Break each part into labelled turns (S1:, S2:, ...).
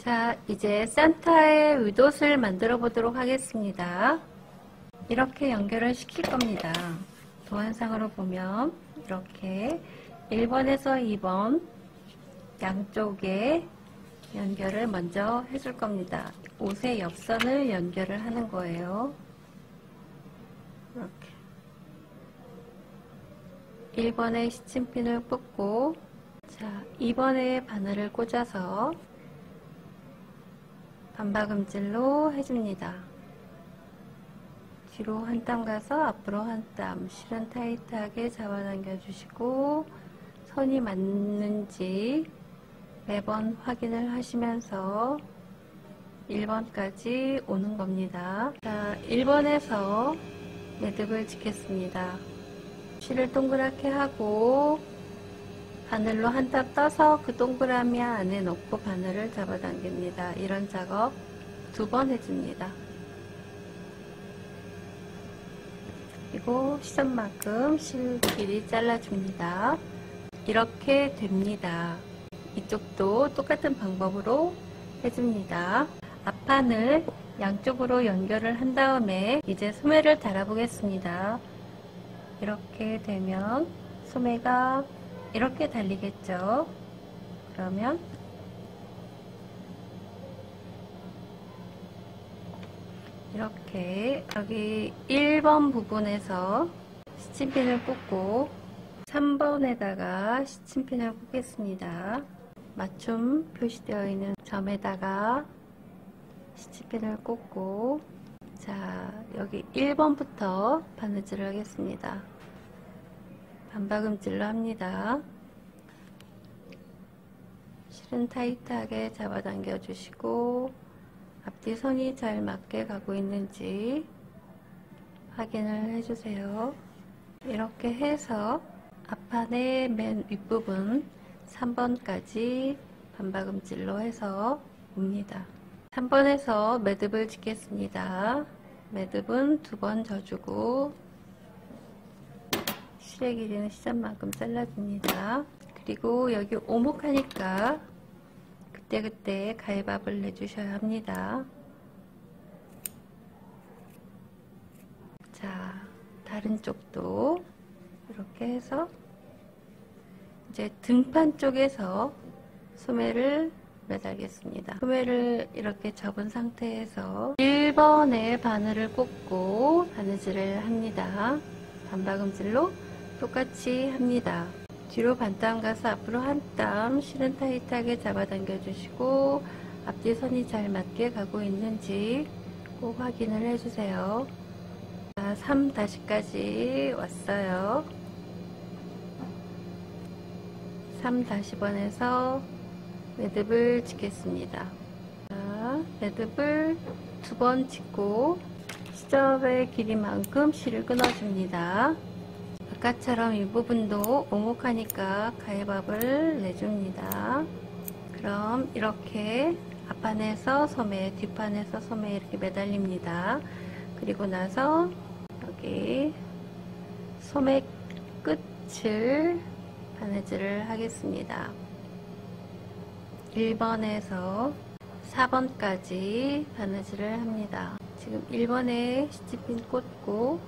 S1: 자, 이제 산타의 윗옷을 만들어 보도록 하겠습니다. 이렇게 연결을 시킬 겁니다. 도안상으로 보면 이렇게 1번에서 2번 양쪽에 연결을 먼저 해줄 겁니다. 옷의 옆선을 연결을 하는 거예요. 이렇게 1번에 시침핀을 뽑고, 자, 2번에 바늘을 꽂아서 반박음질로 해줍니다. 뒤로 한 땀 가서 앞으로 한 땀, 실은 타이트하게 잡아당겨 주시고, 선이 맞는지 매번 확인을 하시면서 1번까지 오는 겁니다. 자, 1번에서 매듭을 짓겠습니다. 실을 동그랗게 하고 바늘로 한 땀 떠서 그 동그라미 안에 넣고 바늘을 잡아당깁니다. 이런 작업 2번 해줍니다. 그리고 시선만큼 실 길이 잘라줍니다. 이렇게 됩니다. 이쪽도 똑같은 방법으로 해줍니다. 앞판을 양쪽으로 연결을 한 다음에 이제 소매를 달아 보겠습니다. 이렇게 되면 소매가 이렇게 달리겠죠. 그러면 이렇게 여기 1번 부분에서 시침핀을 꽂고 3번에다가 시침핀을 꽂겠습니다. 맞춤 표시되어 있는 점에다가 시침핀을 꽂고, 자, 여기 1번부터 바느질을 하겠습니다. 반박음질로 합니다. 실은 타이트하게 잡아당겨 주시고 앞뒤 선이 잘 맞게 가고 있는지 확인을 해주세요. 이렇게 해서 앞판의 맨 윗부분 3번까지 반박음질로 해서 옵니다. 3번에서 매듭을 짓겠습니다. 매듭은 2번 져주고 실의 길이는 시접만큼 잘라줍니다. 그리고 여기 오목하니까 그때그때 가위밥을 내주셔야 합니다. 자, 다른 쪽도 이렇게 해서 이제 등판 쪽에서 소매를 매달겠습니다. 소매를 이렇게 접은 상태에서 1번에 바늘을 꽂고 바느질을 합니다. 반박음질로 똑같이 합니다. 뒤로 반 땀 가서 앞으로 한 땀, 실은 타이트하게 잡아당겨 주시고 앞뒤 선이 잘 맞게 가고 있는지 꼭 확인을 해주세요. 자, 3-까지 왔어요. 3-번에서 매듭을 짓겠습니다. 자, 매듭을 2번 짓고 시접의 길이만큼 실을 끊어줍니다. 아까처럼 이 부분도 오목하니까 가위밥을 내줍니다. 그럼 이렇게 앞판에서 소매, 뒷판에서 소매 이렇게 매달립니다. 그리고 나서 여기 소매 끝을 바느질을 하겠습니다. 1번에서 4번까지 바느질을 합니다. 지금 1번에 시침핀 꽂고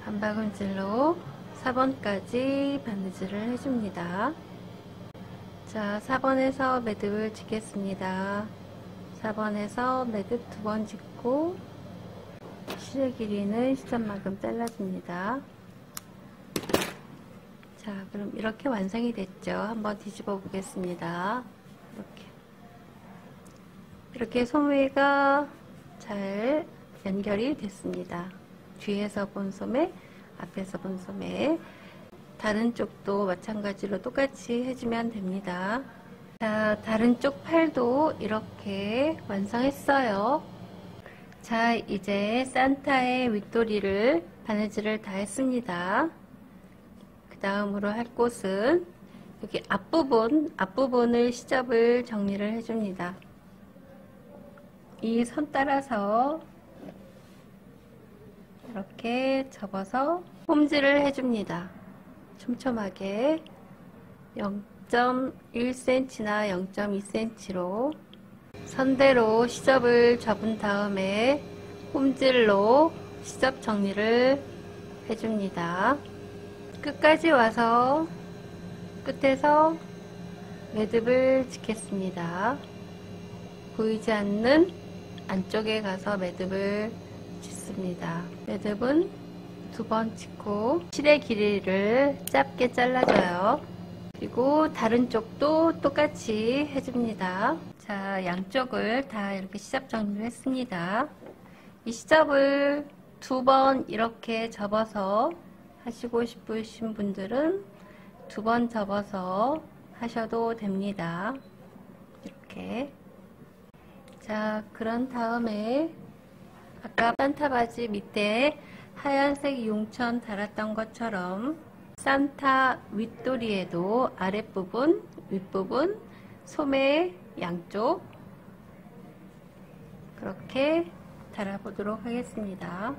S1: 반박음질로 4번까지 바느질을 해줍니다. 자, 4번에서 매듭을 짓겠습니다. 4번에서 매듭 2번 짓고 실의 길이는 시접만큼 잘라줍니다. 자, 그럼 이렇게 완성이 됐죠. 한번 뒤집어 보겠습니다. 이렇게 소매가 잘 연결이 됐습니다. 뒤에서 본 소매, 앞에서 본 소매, 다른 쪽도 마찬가지로 똑같이 해주면 됩니다. 자, 다른 쪽 팔도 이렇게 완성했어요. 자, 이제 산타의 윗도리를 바느질을 다 했습니다. 그 다음으로 할 곳은 여기 앞부분을 시접을 정리를 해줍니다. 이 선 따라서 이렇게 접어서 홈질을 해줍니다. 촘촘하게 0.1cm나 0.2cm로 선대로 시접을 접은 다음에 홈질로 시접 정리를 해줍니다. 끝까지 와서 끝에서 매듭을 짓겠습니다. 보이지 않는 안쪽에 가서 매듭을 짓습니다. 매듭은 2번 짓고 실의 길이를 짧게 잘라줘요. 그리고 다른 쪽도 똑같이 해줍니다. 자, 양쪽을 다 이렇게 시접 정리를 했습니다. 이 시접을 2번 이렇게 접어서 하시고 싶으신 분들은 2번 접어서 하셔도 됩니다. 이렇게. 자, 그런 다음에 아까 산타 바지 밑에 하얀색 용천 달았던 것처럼 산타 윗도리에도 아랫부분, 윗부분, 소매 양쪽 그렇게 달아보도록 하겠습니다.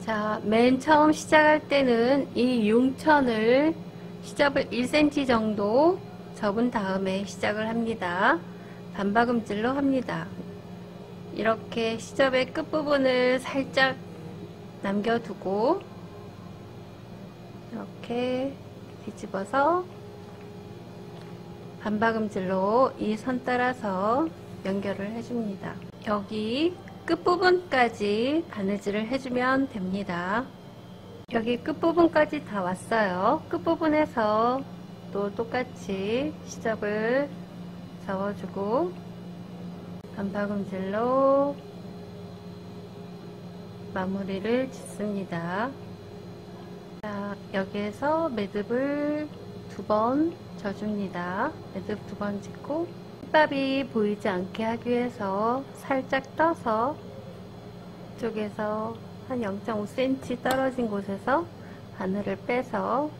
S1: 자, 맨 처음 시작할 때는 이 용천을 시접을 1cm 정도 접은 다음에 시작을 합니다. 반박음질로 합니다. 이렇게 시접의 끝부분을 살짝 남겨두고 이렇게 뒤집어서 반박음질로 이 선 따라서 연결을 해줍니다. 여기 끝부분까지 바느질을 해주면 됩니다. 여기 끝부분까지 다 왔어요. 끝부분에서 또 똑같이 시접을 접어주고 반박음질로 마무리를 짓습니다. 자, 여기에서 매듭을 2번 져줍니다. 매듭 2번 짓고 깃밥이 보이지 않게 하기 위해서 살짝 떠서 이쪽에서 한 0.5cm 떨어진 곳에서 바늘을 빼서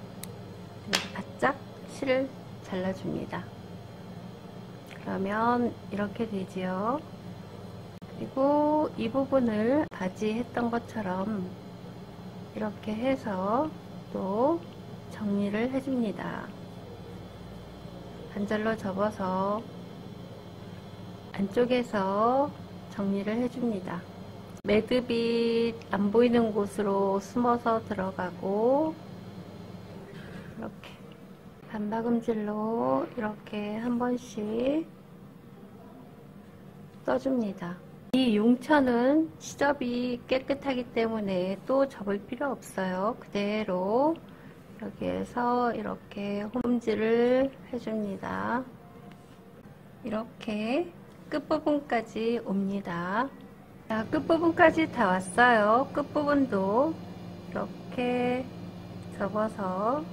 S1: 이렇게 바짝 실을 잘라줍니다. 그러면 이렇게 되지요. 그리고 이 부분을 바지 했던 것처럼 이렇게 해서 또 정리를 해줍니다. 반절로 접어서 안쪽에서 정리를 해줍니다. 매듭이 안 보이는 곳으로 숨어서 들어가고 이렇게 반박음질로 이렇게 한 번씩 떠줍니다. 이 용천은 시접이 깨끗하기 때문에 또 접을 필요 없어요. 그대로 여기에서 이렇게 홈질을 해줍니다. 이렇게 끝부분까지 옵니다. 자, 끝부분까지 다 왔어요. 끝부분도 이렇게 접어서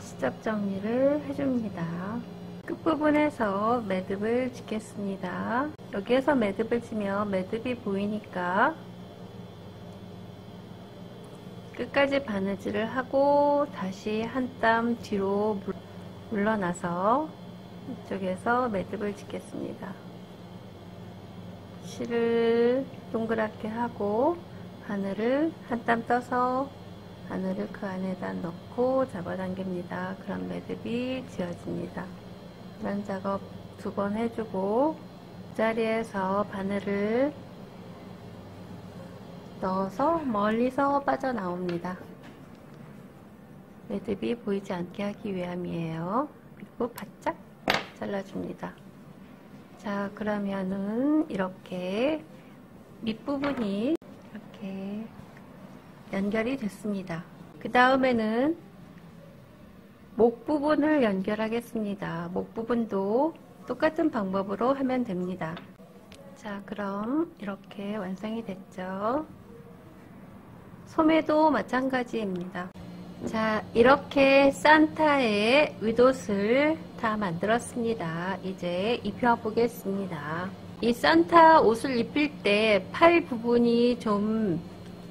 S1: 시접 정리를 해줍니다. 끝부분에서 매듭을 짓겠습니다. 여기에서 매듭을 지면 매듭이 보이니까 끝까지 바느질을 하고 다시 한 땀 뒤로 물러나서 이쪽에서 매듭을 짓겠습니다. 실을 동그랗게 하고 바늘을 한 땀 떠서 바늘을 그 안에다 넣고 잡아당깁니다. 그럼 매듭이 지어집니다. 이런 작업 2번 해주고 그 자리에서 바늘을 넣어서 멀리서 빠져나옵니다. 매듭이 보이지 않게 하기 위함이에요. 그리고 바짝 잘라줍니다. 자, 그러면은 이렇게 밑부분이 이렇게 연결이 됐습니다. 그 다음에는 목 부분을 연결하겠습니다. 목 부분도 똑같은 방법으로 하면 됩니다. 자, 그럼 이렇게 완성이 됐죠. 소매도 마찬가지입니다. 자, 이렇게 산타의 윗옷을 다 만들었습니다. 이제 입혀 보겠습니다. 이 산타 옷을 입힐 때 팔 부분이 좀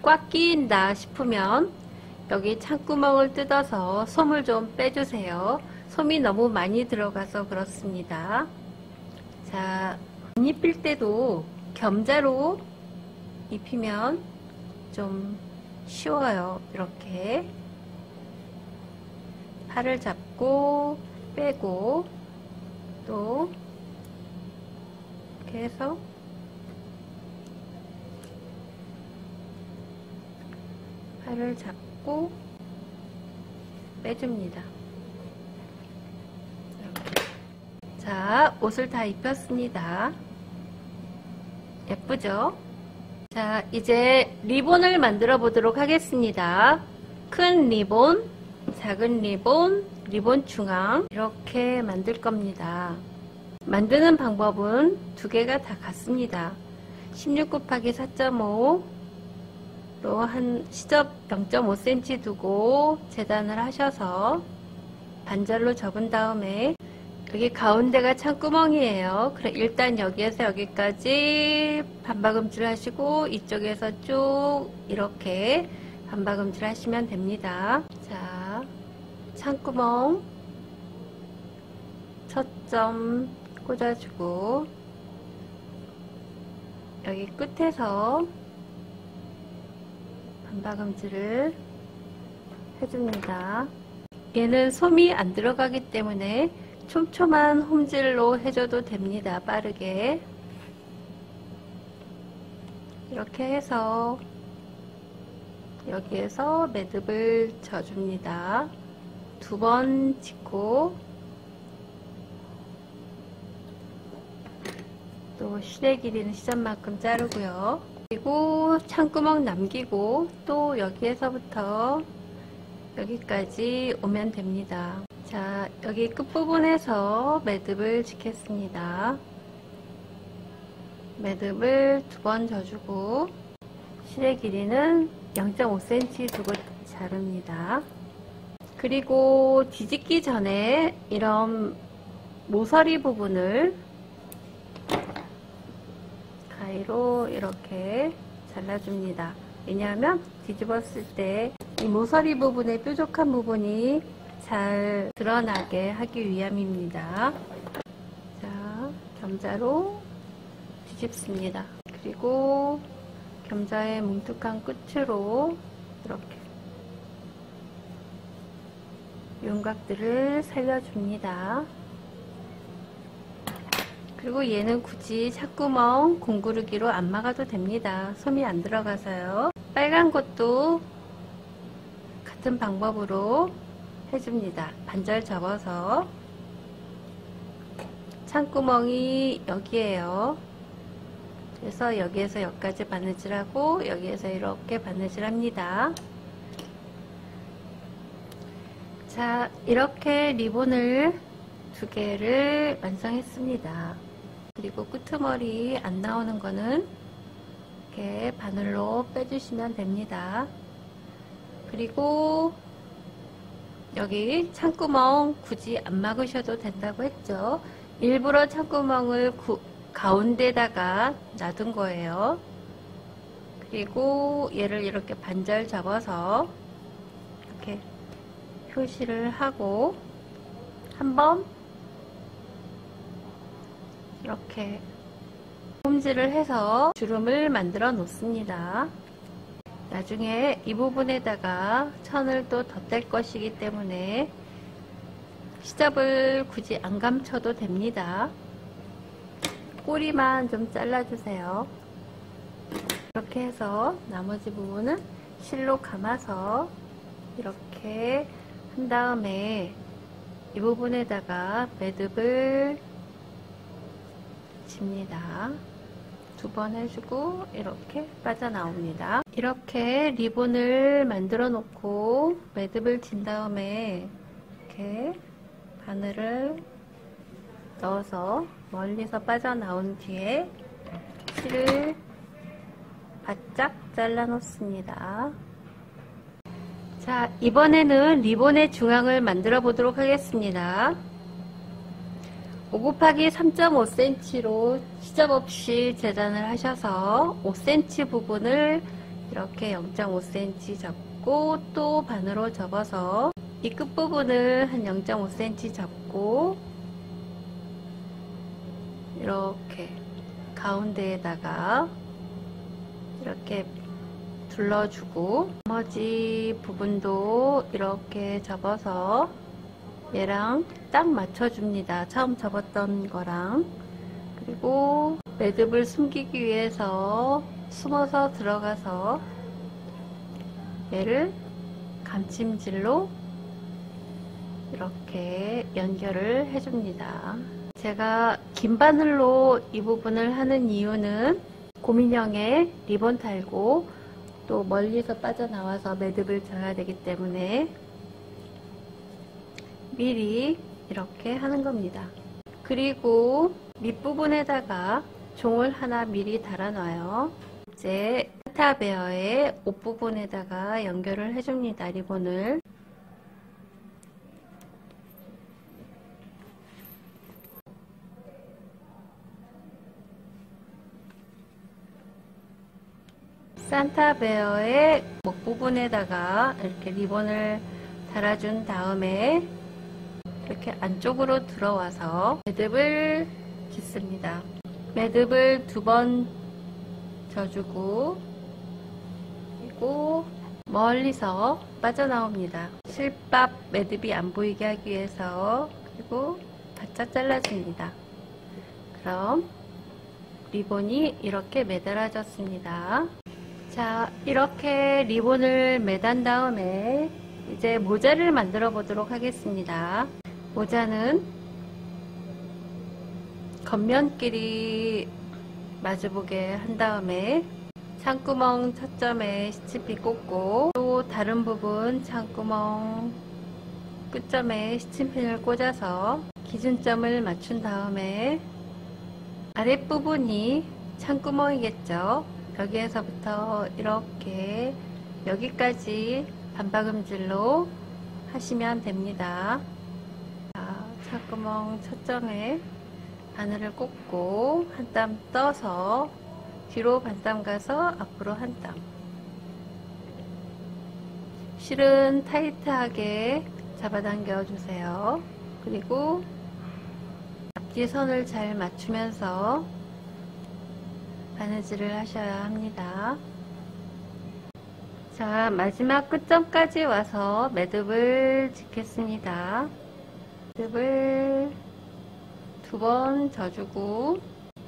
S1: 꽉 끼인다 싶으면 여기 창구멍을 뜯어서 솜을 좀 빼주세요. 솜이 너무 많이 들어가서 그렇습니다. 자, 옷 입힐 때도 겸자로 입히면 좀 쉬워요. 이렇게 팔을 잡고 빼고 또 이렇게 이렇게 해서 팔을 잡고 빼줍니다. 이렇게. 자, 옷을 다 입혔습니다. 예쁘죠? 자, 이제 리본을 만들어 보도록 하겠습니다. 큰 리본, 작은 리본, 리본 중앙 이렇게 만들 겁니다. 만드는 방법은 두 개가 다 같습니다. 16 곱하기 4.5로 한 시접 0.5cm 두고 재단을 하셔서 반절로 접은 다음에 여기 가운데가 창구멍이에요. 그럼 일단 여기에서 여기까지 반박음질 하시고 이쪽에서 쭉 이렇게 반박음질 하시면 됩니다. 자, 창구멍 첫 점 꽂아주고 여기 끝에서 반박음질을 해줍니다. 얘는 솜이 안 들어가기 때문에 촘촘한 홈질로 해줘도 됩니다. 빠르게 이렇게 해서 여기에서 매듭을 져줍니다. 두 번 짚고 또 실의 길이는 시접만큼 자르고요. 그리고 창구멍 남기고 또 여기에서부터 여기까지 오면 됩니다. 자, 여기 끝부분에서 매듭을 짓겠습니다. 매듭을 두 번 져주고 실의 길이는 0.5cm 두고 자릅니다. 그리고 뒤집기 전에 이런 모서리 부분을 가위로 이렇게 잘라줍니다. 왜냐하면 뒤집었을 때 이 모서리 부분의 뾰족한 부분이 잘 드러나게 하기 위함입니다. 자, 겸자로 뒤집습니다. 그리고 겸자의 뭉툭한 끝으로 이렇게 윤곽들을 살려줍니다. 그리고 얘는 굳이 창구멍 공구르기로 안 막아도 됩니다. 솜이 안 들어가서요. 빨간 것도 같은 방법으로 해줍니다. 반절 접어서 창구멍이 여기에요. 그래서 여기에서 여기까지 바느질하고 여기에서 이렇게 바느질합니다. 자, 이렇게 리본을 두 개를 완성했습니다. 그리고 끄트머리 안 나오는 거는 이렇게 바늘로 빼주시면 됩니다. 그리고 여기 창구멍 굳이 안 막으셔도 된다고 했죠. 일부러 창구멍을 가운데다가 놔둔 거예요. 그리고 얘를 이렇게 반절 접어서 이렇게 표시를 하고 한번 이렇게 홈질을 해서 주름을 만들어 놓습니다. 나중에 이 부분에다가 천을 또 덧댈 것이기 때문에 시접을 굳이 안 감춰도 됩니다. 꼬리만 좀 잘라주세요. 이렇게 해서 나머지 부분은 실로 감아서 이렇게 한 다음에 이 부분에다가 매듭을 칩니다. 두 번 해주고 이렇게 빠져나옵니다. 이렇게 리본을 만들어 놓고 매듭을 진 다음에 이렇게 바늘을 넣어서 멀리서 빠져나온 뒤에 실을 바짝 잘라 놓습니다. 자, 이번에는 리본의 중앙을 만들어 보도록 하겠습니다. 5 곱하기 3.5cm로 시접 없이 재단을 하셔서 5cm 부분을 이렇게 0.5cm 접고 또 반으로 접어서 이 끝부분을 한 0.5cm 접고 이렇게 가운데에다가 이렇게 둘러주고 나머지 부분도 이렇게 접어서 얘랑 딱 맞춰줍니다. 처음 접었던 거랑. 그리고 매듭을 숨기기 위해서 숨어서 들어가서 얘를 감침질로 이렇게 연결을 해줍니다. 제가 긴 바늘로 이 부분을 하는 이유는 곰인형에 리본 달고 또 멀리서 빠져나와서 매듭을 져야 되기 때문에 미리 이렇게 하는 겁니다. 그리고 밑부분에다가 종을 하나 미리 달아놔요. 이제 산타베어의 옷 부분에다가 연결을 해줍니다. 리본을. 산타베어의 목 부분에다가 이렇게 리본을 달아준 다음에 이렇게 안쪽으로 들어와서 매듭을 짓습니다. 매듭을 2번 져주고 그리고 멀리서 빠져나옵니다. 실밥 매듭이 안 보이게 하기 위해서 그리고 바짝 잘라줍니다. 그럼 리본이 이렇게 매달아졌습니다. 자, 이렇게 리본을 매단 다음에 이제 모자를 만들어 보도록 하겠습니다. 모자는 겉면끼리 마주보게 한 다음에 창구멍 첫 점에 시침핀 꽂고 또 다른 부분 창구멍 끝점에 시침핀을 꽂아서 기준점을 맞춘 다음에 아랫부분이 창구멍이겠죠. 여기에서부터 이렇게 여기까지 반박음질로 하시면 됩니다. 자, 창구멍 첫 점에 바늘을 꽂고 한 땀 떠서 뒤로 반 땀 가서 앞으로 한 땀. 실은 타이트하게 잡아당겨 주세요. 그리고 앞뒤 선을 잘 맞추면서 바느질을 하셔야 합니다. 자, 마지막 끝점까지 와서 매듭을 짓겠습니다. 매듭을 2번 져주고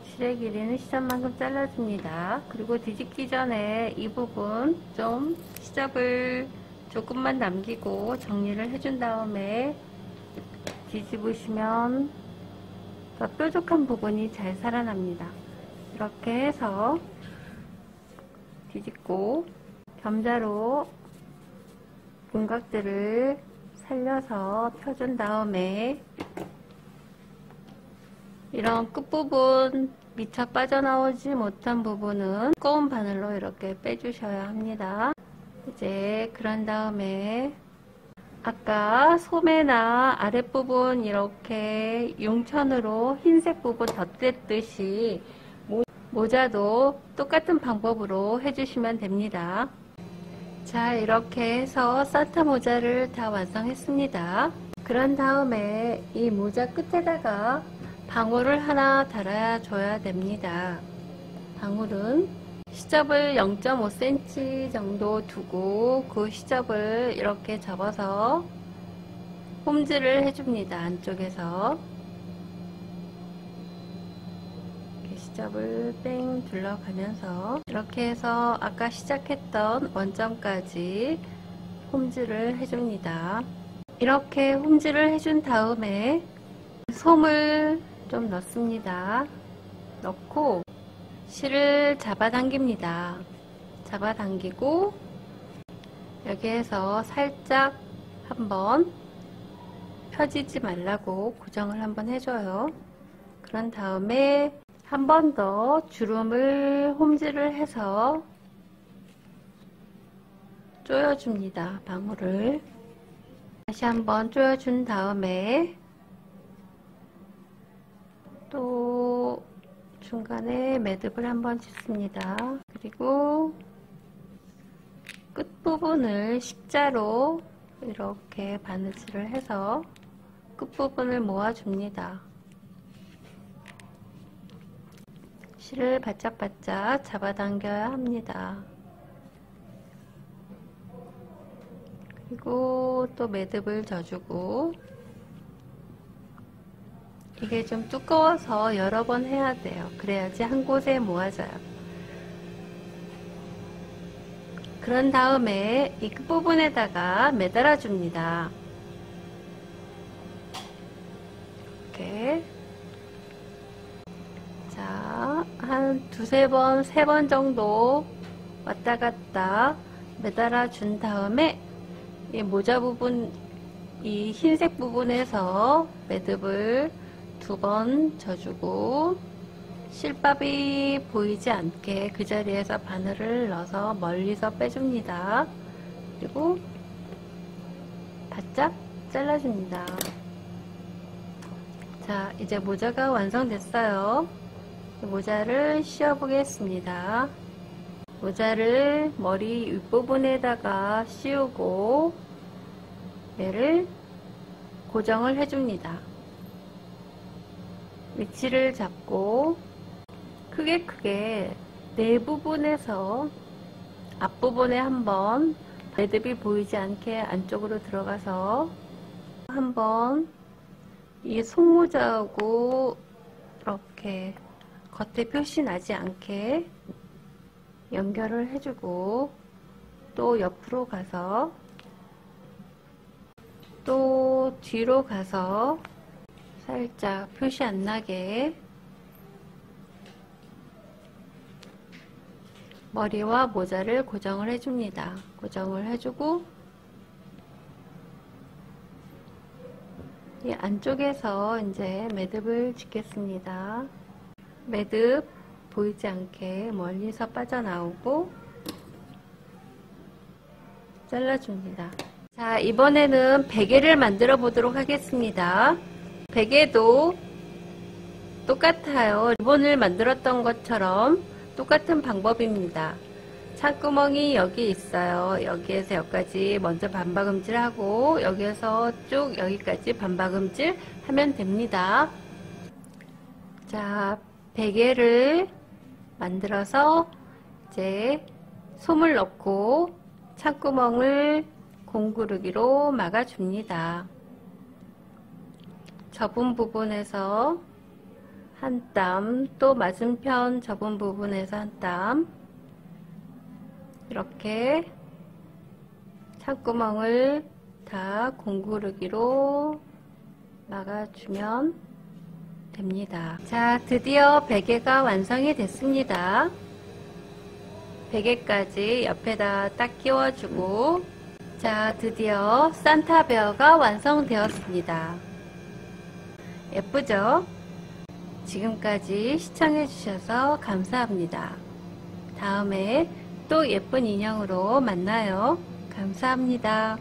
S1: 실의 길이는 시접만큼 잘라줍니다. 그리고 뒤집기 전에 이 부분 좀 시접을 조금만 남기고 정리를 해준 다음에 뒤집으시면 더 뾰족한 부분이 잘 살아납니다. 이렇게 해서 뒤집고 겸자로 윤곽들을 살려서 펴준 다음에 이런 끝부분 미처 빠져나오지 못한 부분은 두꺼운 바늘로 이렇게 빼주셔야 합니다. 이제 그런 다음에 아까 소매나 아랫부분 이렇게 융천으로 흰색 부분 덧댔듯이 모자도 똑같은 방법으로 해주시면 됩니다. 자, 이렇게 해서 산타 모자를 다 완성했습니다. 그런 다음에 이 모자 끝에다가 방울을 하나 달아줘야 됩니다. 방울은 시접을 0.5cm 정도 두고 그 시접을 이렇게 접어서 홈질을 해줍니다. 안쪽에서 이렇게 시접을 뺑 둘러가면서 이렇게 해서 아까 시작했던 원점까지 홈질을 해줍니다. 이렇게 홈질을 해준 다음에 솜을 좀 넣습니다. 넣고 실을 잡아당깁니다. 잡아당기고 여기에서 살짝 한번 펴지지 말라고 고정을 한번 해줘요. 그런 다음에 한 번 더 주름을 홈질을 해서 조여줍니다. 방울을 다시 한번 조여준 다음에 또 중간에 매듭을 한번 짓습니다. 그리고 끝부분을 십자로 이렇게 바느질을 해서 끝부분을 모아줍니다. 실을 바짝바짝 잡아당겨야 합니다. 그리고 또 매듭을 져주고 이게 좀 두꺼워서 여러 번 해야 돼요. 그래야지 한 곳에 모아져요. 그런 다음에 이 끝부분에다가 매달아 줍니다. 이렇게. 자, 한 두세 번, 세 번 정도 왔다 갔다 매달아 준 다음에 이 모자 부분, 이 흰색 부분에서 매듭을 두 번 져주고 실밥이 보이지 않게 그 자리에서 바늘을 넣어서 멀리서 빼줍니다. 그리고 바짝 잘라줍니다. 자, 이제 모자가 완성됐어요. 모자를 씌워 보겠습니다. 모자를 머리 윗부분에다가 씌우고 얘를 고정을 해줍니다. 위치를 잡고 크게 네 부분에서 앞부분에 한번 매듭이 보이지 않게 안쪽으로 들어가서 한번 이 속모자하고 이렇게 겉에 표시 나지 않게 연결을 해주고 또 옆으로 가서 또 뒤로 가서 살짝 표시 안 나게 머리와 모자를 고정을 해줍니다. 고정을 해주고 이 안쪽에서 이제 매듭을 짓겠습니다. 매듭 보이지 않게 멀리서 빠져나오고 잘라줍니다. 자, 이번에는 베개를 만들어 보도록 하겠습니다. 베개도 똑같아요. 리본을 만들었던 것처럼 똑같은 방법입니다. 창구멍이 여기 있어요. 여기에서 여기까지 먼저 반박음질 하고 여기에서 쭉 여기까지 반박음질 하면 됩니다. 자, 베개를 만들어서 이제 솜을 넣고 창구멍을 공구르기로 막아줍니다. 접은 부분에서 한 땀, 또 맞은편 접은 부분에서 한 땀, 이렇게 창구멍을 다 공구르기로 막아주면 됩니다. 자, 드디어 베개가 완성이 됐습니다. 베개까지 옆에다 딱 끼워주고, 자, 드디어 산타베어가 완성되었습니다. 예쁘죠? 지금까지 시청해주셔서 감사합니다. 다음에 또 예쁜 인형으로 만나요. 감사합니다.